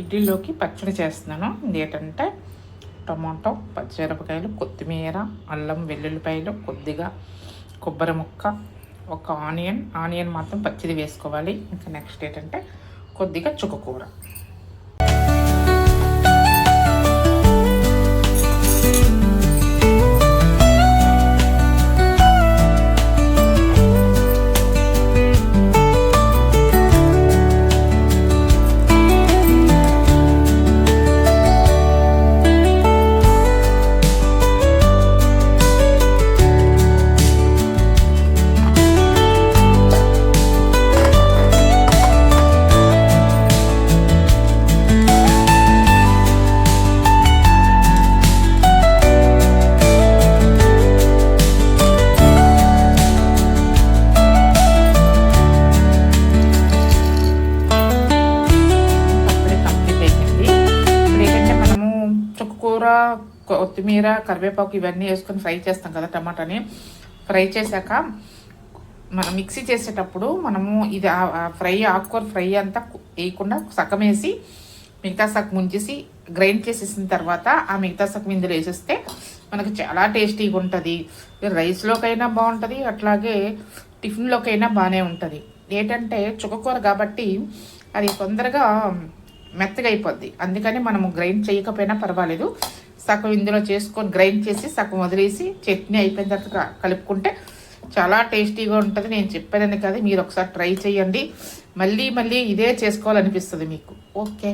ఇడ్లీలోకి పచ్చడి చేస్తున్నాను. ఏంటంటే టమాటో, పచ్చిమిరపకాయలు, కొత్తిమీర, అల్లం వెల్లుల్లిపాయలు, కొద్దిగా కొబ్బరి ముక్క, ఒక ఆనియన్ మాత్రం పచ్చిది వేసుకోవాలి. ఇంకా నెక్స్ట్ ఏంటంటే కొద్దిగా చుక్కకూర. కొత్తిమీర, కరివేపాకు ఇవన్నీ వేసుకొని ఫ్రై చేస్తాం కదా. టమాటాని ఫ్రై చేశాక మనం మిక్సీ చేసేటప్పుడు మనము ఇది ఆకుకూర ఫ్రై అంతా వేయకుండా సగం వేసి మిగతా సగం ముంచేసి గ్రైండ్ చేసేసిన తర్వాత ఆ మిగతా సగం ఇందులో వేసేస్తే మనకు చాలా టేస్టీగా ఉంటుంది. రైస్లోకైనా బాగుంటుంది, అట్లాగే టిఫిన్లోకైనా బాగానే ఉంటుంది. ఏంటంటే చుక్కకూర కాబట్టి అది తొందరగా మెత్తగా అయిపోద్ది. అందుకని మనము గ్రైండ్ చేయకపోయినా పర్వాలేదు, సగం ఇందులో చేసుకొని గ్రైండ్ చేసి సగం వదిలేసి చట్నీ అయిపోయిన తర్వాత కలుపుకుంటే చాలా టేస్టీగా ఉంటుంది. నేను చెప్పేదని కాదు, మీరు ఒకసారి ట్రై చేయండి. మళ్ళీ ఇదే చేసుకోవాలనిపిస్తుంది మీకు. ఓకే.